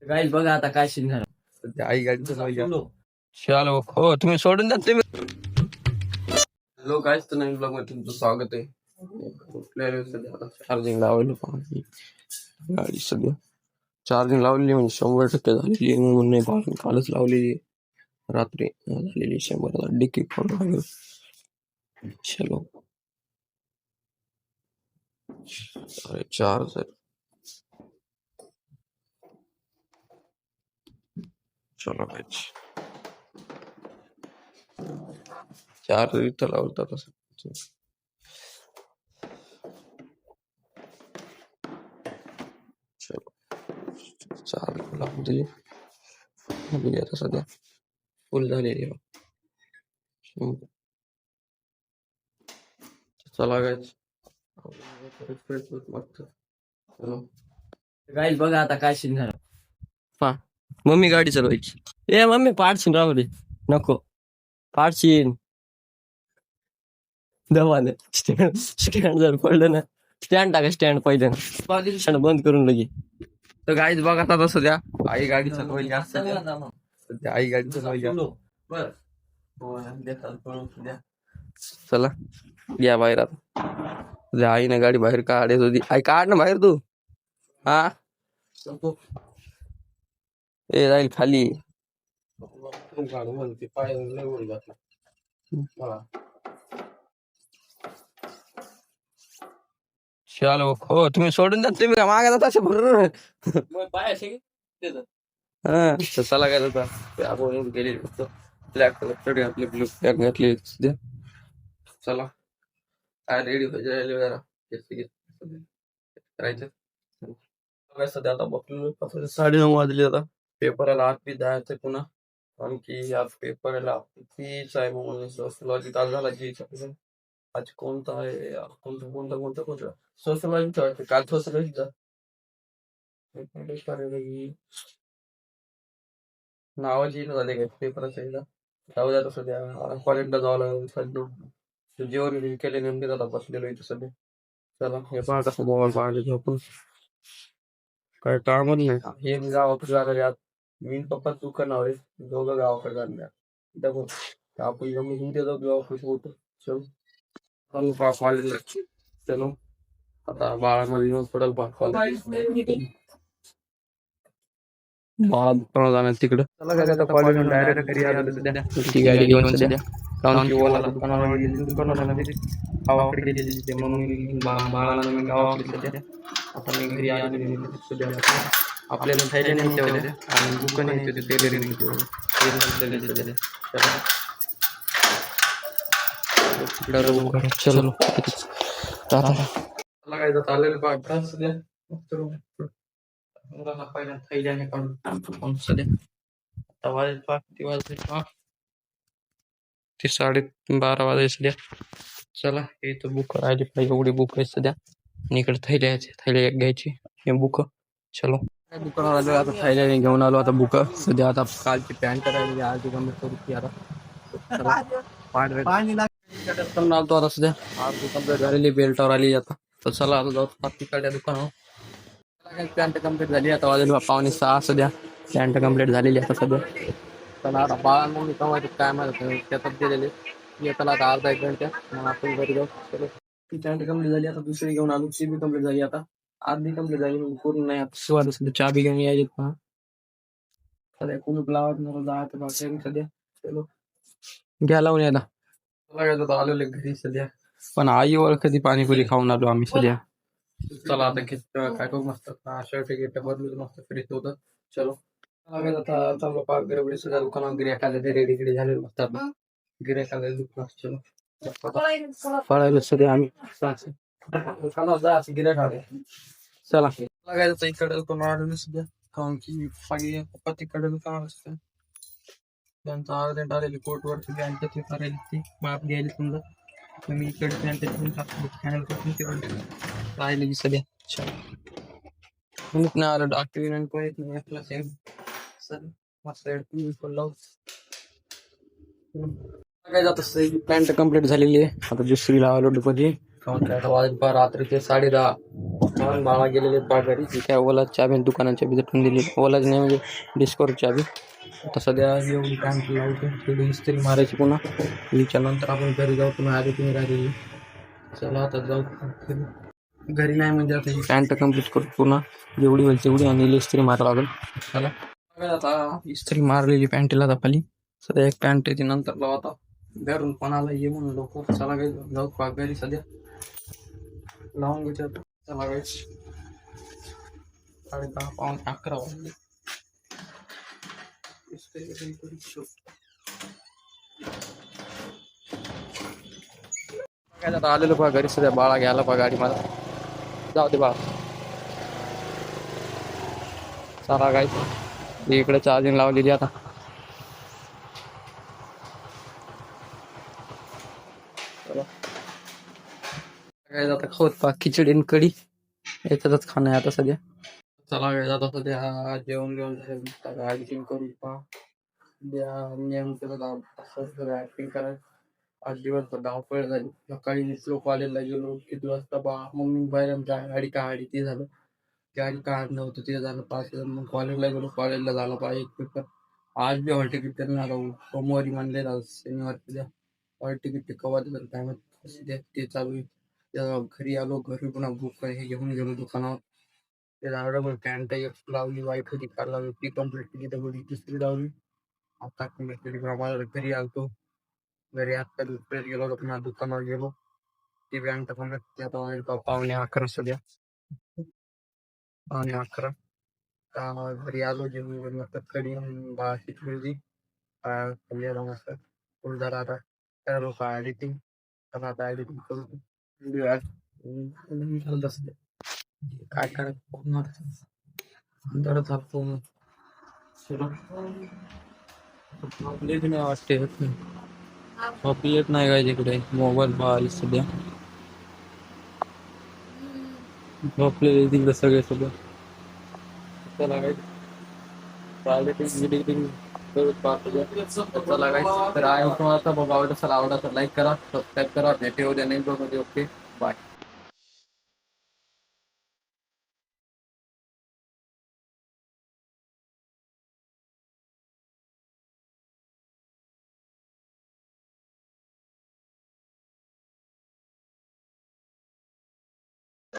Guys बघा आता काय सीन झालं. सध्या आई गाडी चालवली. चलो हो तुम्ही सोडून द्या तुम्ही. हॅलो गाईज, तर नवीन ब्लॉग मध्ये तुमचं स्वागत आहे. कुठल्या सध्या आता चार्जिंग लावलं पाहिजे. गाडी सध्या चार्जिंग लावलेली म्हणजे 100% झालेली आहे. म्हणून नाही पाहून कालच लावलेली आहे. रात्री झालेली 100 डिक्की फोडून लागेल. चलो अरे चार्जर चलो गाईज, चार्जर इथं लावलं तसं. चलो चार्जर लावून दिली आता सध्या फुल झालेली आहे. चला गाईज मस्त. चलो गाईज बघा आता काय सीन झालं. पा मम्मी गाडी चालवायची. ए मम्मी पाडशीन राहू दे, नको पाडशीन. दवाने स्टँड जर पडलं ना, स्टँड टाका स्टँड पहिलं स्टँड बंद करून लगे. तर गाईज बघा आता सध्या आई गाडी चालवायली. सध्या आई गाडी चालवायली. चला या बाहेर आता. आईने गाडी बाहेर काढत होती. आई काढ ना बाहेर तू. हा ए जाईल खाली. चलो हो तुम्ही सोडून द्या तुम्ही. मागे जाता असे भरून. हा तर चला काय जाता. आपण गेले फक्त ब्लॅक कलर शर्ट घातले, ब्लू पॅन्ट घातली सध्या. चला काय रेडी व्हायचं जरा करायचं. सध्या आता बघलो 9:30 वाजले. आता पेपराला आत बी जायचं पुन्हा. आणखी आज पेपरला फीच आहे म्हणून सोशलॉजी तास झाला जी. आज कोणता आहे कोणता सोशलॉजी काल सोशलॉजीचा नावाची झाले काय पेपराच्या जाऊ द्या. सध्या कॉलेजला जावं लागेल. जेवण केले नेमके आता बसलेलो इथं सध्या. चला हे पहा कसं मोबाईल पाहिले झोपून काय कामच नाही. हे मी गावाकडे जाणार आज. मी पप्पा दुकानावर आहे, दोघं गावाकडे जाणार. आपण जमून जाऊ गावाकडे होतो. चल चालू पा कॉलेजला. चलो आता बाळामध्ये येऊन पडेल पा कॉलेज. बाळा दुकानावर जाणार तिकडं. चला काय आता कॉलेज डायरेक्ट घरी आलो सध्या. ती गाडी घेऊन सध्या कारण की ओला दुकानावर गेली. दुकानाला गावाकडे गेलेली ते मग बाळाला मी गावाकडे सध्या. आता मी घरी आलो सध्या. आपल्याला थैल्या नाही ठेवल्या आणि दुकान नाही होते ते घरी सध्या. चलो काय जात आलेलं पाठ सध्या. पहिल्या थैल्याने काढून सध्या आता वाजले पाच ते वाजले ते 12:30 वाजले सध्या. चला हे तर बुक राहिली पाहिजे. एवढी बुक आहे सध्या. आणि इकडे थैल्या घ्यायची हे बुक. चलो दुकानावर आलो आता. थैल्या घेऊन आलो आता बुक सध्या. आता कालची पॅन्ट राहिली आज कम्प्लीट आता सध्या. आज कम्प्लीट झालेली बेल्टवर आली आता. तर चला आता जाऊ तिकडच्या दुकानावर. पॅन्ट कम्प्लीट झाली आता. वाजले 5:45 सध्या. पॅन्ट कम्प्लीट झालेली आता सध्या. चला आता बाळा मग कमायचे काय माहिती त्याच्यात दिलेले येताना आता अर्धा 1 घंटा मग आपण घरी जाऊ. चलो ती पॅन्ट कम्प्लीट झाली आता. दुसरी घेऊन आलो. ती बी कम्प्लीट झाली आता. अर्धी कम्प्लीट झाली पूर्ण नाही. आता शिवाय सध्या चाबी घेऊन यायची पहा. सध्या कुलूप लावत नको जायचं बाकी सध्या. चलो घ्या लावून यायला. आलेले घरी सध्या. पण आईवर कधी पाणीपुरी खाऊन आलो आम्ही सध्या. चला आता काय करू मस्त शर्ट गिट बदलून मस्त फ्रीज होतं. चलो आता चांगलं पाक गिरवडी सुद्धा दुकानात गिऱ्हाईक रेडी गिडी झाले मस्त. आता गिऱ्हाईक आलेलं दुकान. चलो पळायला सध्या आम्ही दुकानात जायचं गिऱ्हाईक आले. चला लागायचं इकडे दुकान आलेलं सध्या. कारण की पप्पा तिकडे दुकान असतं त्यांचा अर्जंट आलेली कोर्टवर बँकेची करायली ती माप घ्यायला समजा. मी इकडे राहिले की सध्या. नाही आलं डॉक्टर सेम मस्त काय जात असतं. पॅन्ट कम्प्लीट झालेली आहे आता. दुसरी लावलो दुपारी रात्रीचे 10:30 बाळा गेलेले घरी काय ओलाच चाबी दुकानाच्या बी ठेवून दिली ओलाच नाही म्हणजे डिस्कवर चाबी आता सध्या येऊन पॅन्ट लावतो थोडी इस्त्री मारायची पुन्हा नंतर आपण घरी जाऊ तुम्ही आधी तुम्ही राहिलेली चला आता जाऊ घरी नाही म्हणजे आता ही पॅन्ट कम्प्लीट करू पुन्हा जेवढी होईल तेवढी आणि इस्त्री मारा लागेल चला आता इस्त्री मारलेली पॅन्टला आता खाली सध्या एक पॅन्ट येते नंतर लावा आता घरून कोणाला ये म्हणून लवकर चला काही जाऊ घरी सध्या लावून घ्यायच्या चला काही 10:30 पाऊण 11 वाजले काय आता आलेलो पहा घरी सध्या बाळा घ्यायला पहा गाडी मला जाऊ दे बाळा चला काय इकडे चार्जिंग लावलेली आता काय आता खाऊत पा खिचडी आणि कढी याच्यातच खाणं आहे आता सध्या चला काय आता सध्या जेवण ऍक्टिंग करू पा ऍक्टिंग करायचं आज दिवसभर धावपळ झाली सकाळी निघलो कॉलेजला गेलो किती वाजता बा मम्मी बाहेर गाडी काढली ते झालं गाडी काढणं होतं ते झालं 5 मग कॉलेजला गेलो कॉलेजला झाला पा एक पेपर आज बी हॉल तिकीट त्यांना आता सोमवारी म्हणलेलं शनिवारी द्या हॉल तिकीट कवा देतात काय माहिती ते चालू आहे घरी आलो घरी पुन्हा बुक हे घेऊन गेलो दुकानावर ते झालं पॅन्ट एक लावली वाईट होती कार लावली ती कम्प्लीट केली तर दुसरी लावली आता कम्प्लीट केली मला घरी आलतो घरी आता गेलो होतो पुन्हा दुकानावर गेलो ती बँक कम्प्लीट आता 11:15 सध्या 11:15 घरी आलो जेवण मस्त कडी भाजी ठेवली मस्त फुल झाला आता त्या लोक एडिटिंग आता एडिटिंग करू काय करायचं नाही वाटते झोपी येत नाही काय तिकडे मोबाईल पाहिली सध्या झोपलेले तिकडे सगळे सध्या चला काय चला काय तर आहे तुम्हाला आवडत असेल आवडत लाईक करा सबस्क्राईब करा भेटे उद्या नाही ओके बाय